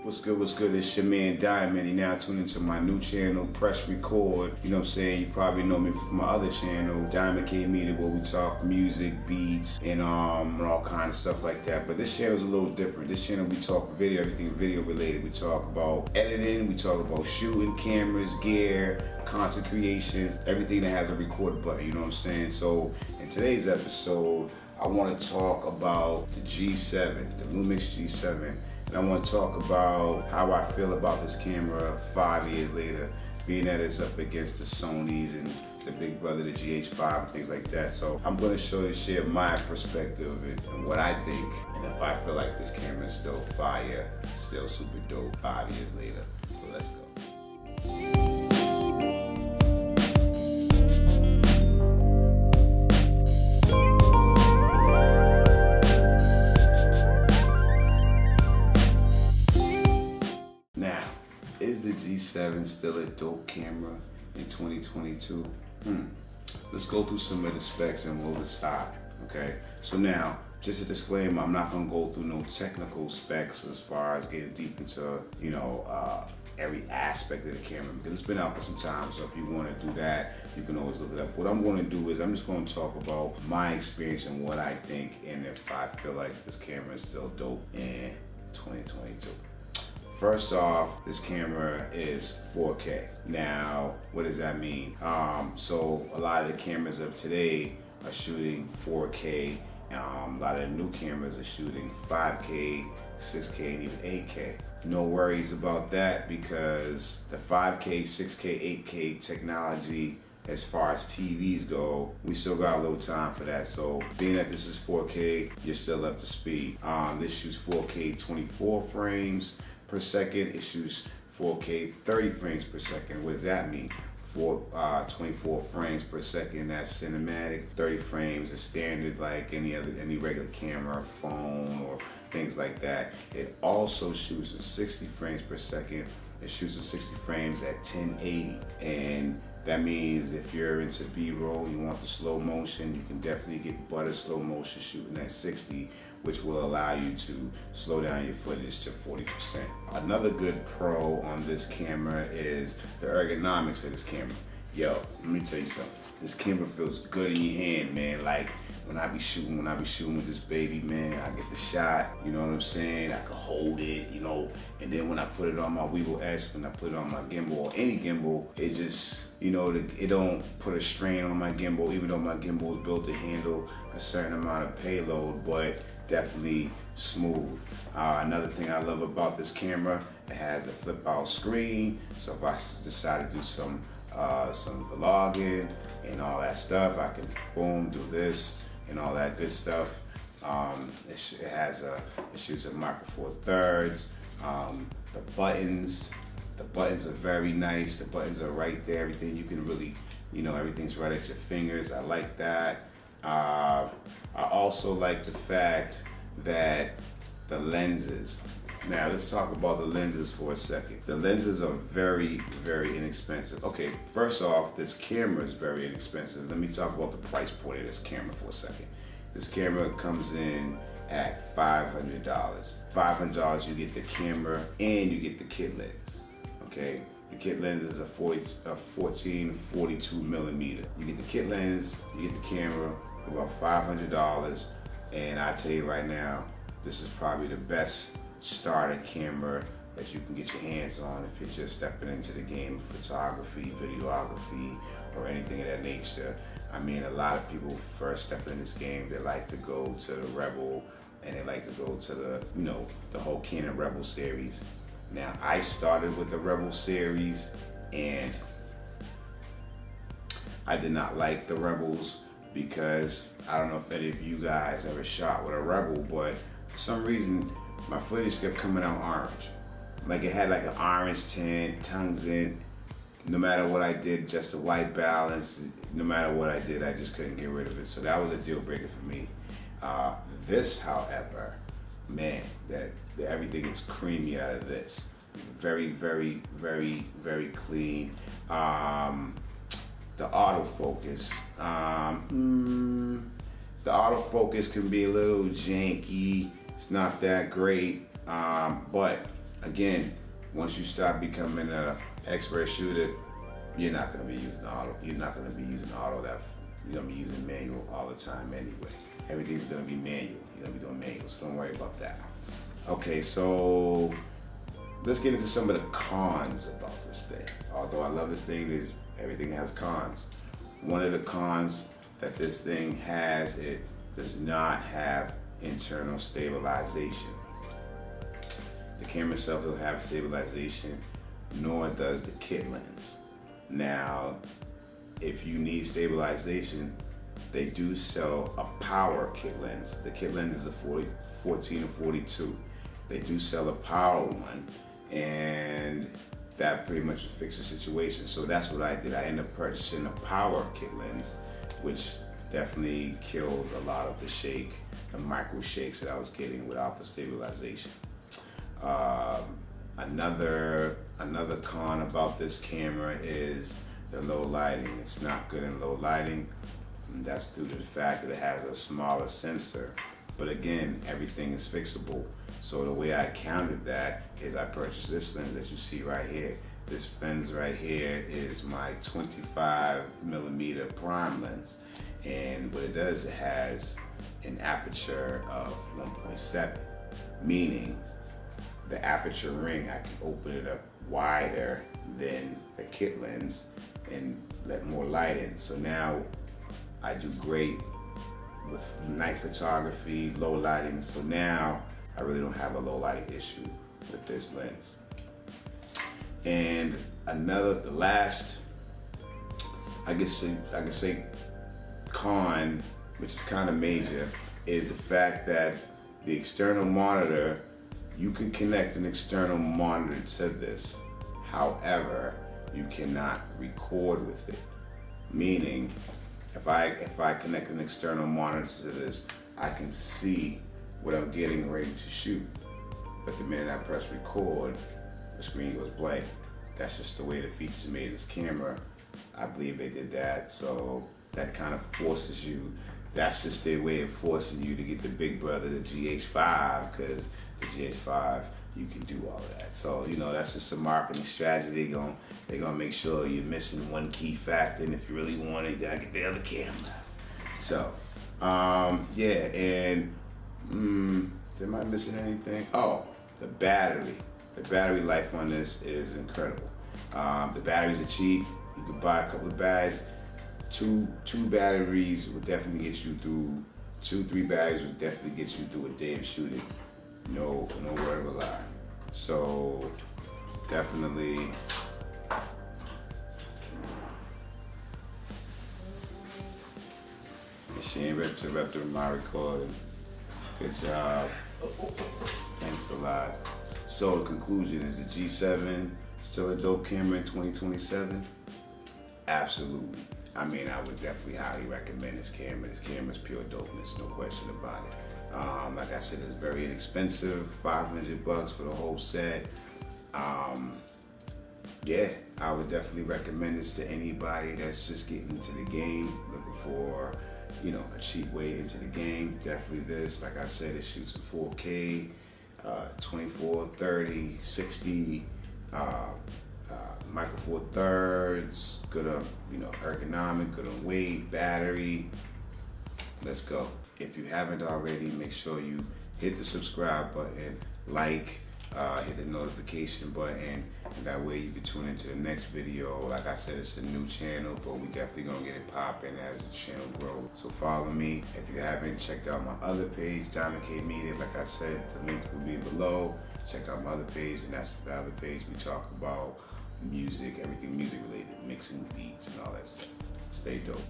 What's good, what's good? It's your man Diamond. You now tune into my new channel, Press Record. You know what I'm saying? You probably know me from my other channel, Diamond K Media, where we talk music, beats, and all kinds of stuff like that. But this channel is a little different. This channel we talk video, everything video related. We talk about editing, we talk about shooting, cameras, gear, content creation, everything that has a record button, you know what I'm saying? So in today's episode, I want to talk about the G7, the Lumix G7. And I want to talk about how I feel about this camera 5 years later, being that it's up against the Sonys and the big brother, the GH5 and things like that. So I'm going to share my perspective and what I think, and if I feel like this camera is still fire, still super dope 5 years later. So let's go. Is the G7 still a dope camera in 2022? Let's go through some of the specs and we'll decide, okay? So now, just a disclaimer, I'm not gonna go through no technical specs as far as getting deep into, every aspect of the camera, because it's been out for some time, so if you wanna do that, you can always look it up. What I'm gonna do is I'm just gonna talk about my experience and what I think, and if I feel like this camera is still dope in 2022. First off, this camera is 4K. Now, what does that mean? So a lot of the cameras of today are shooting 4K. A lot of the new cameras are shooting 5K, 6K, and even 8K. No worries about that, because the 5K, 6K, 8K technology, as far as TVs go, we still got a little time for that. So being that this is 4K, you're still up to speed. This shoots 4K 24 frames per second. It shoots 4K 30 frames per second. What does that mean? 24 frames per second, that's cinematic. 30 frames is standard, like any regular camera, phone, or things like that. It also shoots at 60 frames per second. It shoots at 60 frames at 1080, and that means if you're into B-roll, you want the slow motion, you can definitely get butter slow motion shooting at 60, which will allow you to slow down your footage to 40%. Another good pro on this camera is the ergonomics of this camera. Yo, let me tell you something. This camera feels good in your hand, man. Like when I be shooting with this baby, man, I get the shot, you know what I'm saying? I can hold it, and then when I put it on my Weeble S, when I put it on my gimbal or any gimbal, it just, it don't put a strain on my gimbal, even though my gimbal is built to handle a certain amount of payload, but definitely smooth. Another thing I love about this camera, it has a flip out screen, so if I decide to do some vlogging and all that stuff, I can boom, do this and all that good stuff. It shoots at micro four thirds. The buttons are very nice. The buttons are right there. Everything you can really, everything's right at your fingers. I like that. I also like the fact that the lenses. Now let's talk about the lenses for a second. The lenses are very, very inexpensive. Okay, first off, this camera is very inexpensive. Let me talk about the price point of this camera for a second. This camera comes in at $500. $500, you get the camera and you get the kit lens, okay? The kit lens is a 14-42 millimeter. You get the kit lens, you get the camera, about $500, and I tell you right now, this is probably the best starter camera that you can get your hands on if you're just stepping into the game of photography, videography, or anything of that nature. I mean, a lot of people first stepping in this game, they like to go to the Rebel, and they like to go to the whole Canon Rebel series. Now, I started with the Rebel series, and I did not like the Rebels because I don't know if any of you guys ever shot with a Rebel, but for some reason, my footage kept coming out orange. Like it had like an orange tint, tungsten. No matter what I did, just a white balance, no matter what I did, I just couldn't get rid of it. So that was a deal breaker for me. This, however, man, that everything is creamy out of this. Very, very, very, very clean. The autofocus. The autofocus can be a little janky. It's not that great, but again, once you start becoming an expert shooter, you're not gonna be using auto. You're not gonna be using auto. You're gonna be using manual all the time anyway. Everything's gonna be manual. You're gonna be doing manual, so don't worry about that. Okay, so let's get into some of the cons about this thing. Although I love this thing, everything has cons. One of the cons that this thing has, it does not have internal stabilization. The camera itself will have stabilization, nor does the kit lens. Now, if you need stabilization, they do sell a power kit lens. The kit lens is a 14 or 42. They do sell a power one, and that pretty much will fix the situation. So that's what I did. I ended up purchasing a power kit lens, which definitely killed a lot of the shake, the micro shakes that I was getting without the stabilization. Another con about this camera is the low lighting. It's not good in low lighting, and that's due to the fact that it has a smaller sensor. But again, everything is fixable. So the way I countered that is I purchased this lens that you see right here. This lens right here is my 25mm prime lens. And what it does, it has an aperture of 1.7, meaning the aperture ring, I can open it up wider than the kit lens and let more light in. So now I do great with night photography, low lighting. So now I really don't have a low lighting issue with this lens. And the last, I could say con, which is kind of major, is the fact that the external monitor, you can connect an external monitor to this. However, you cannot record with it. Meaning, if I connect an external monitor to this, I can see what I'm getting ready to shoot. But the minute I press record, the screen goes blank. That's just the way the features made in this camera. I believe they did that, so that kind of forces you. That's just their way of forcing you to get the big brother, the GH5, because the GH5, you can do all of that. So, you know, that's just a marketing strategy. They're gonna make sure you're missing one key factor, and if you really want it, you gotta get the other camera. So, yeah, and am I missing anything? Oh, the battery. The battery life on this is incredible. The batteries are cheap. You can buy a couple of bags. Two batteries will definitely get you through. 2-3 batteries will definitely get you through a day of shooting. No word of a lie. So definitely. She ain't interrupted my recording. Good job. Thanks a lot. So the conclusion is the G7 still a dope camera in 2027? Absolutely. I mean, I would definitely highly recommend this camera. This camera is pure dopeness, no question about it. Like I said, it's very inexpensive, $500 for the whole set. Yeah, I would definitely recommend this to anybody that's just getting into the game, looking for, you know, a cheap way into the game. Definitely this. Like I said, it shoots in 4K, 24, 30, 60, micro four thirds, good on, you know, ergonomic, good on weight, battery. Let's go. If you haven't already, make sure you hit the subscribe button, like, hit the notification button, and that way you can tune into the next video. Like I said, it's a new channel, but we definitely gonna get it popping as the channel grows. So follow me. If you haven't checked out my other page, Diamond K Media, like I said, the link will be below. Check out my other page, and that's the other page we talk about music, everything music related, mixing beats and all that stuff. Stay dope.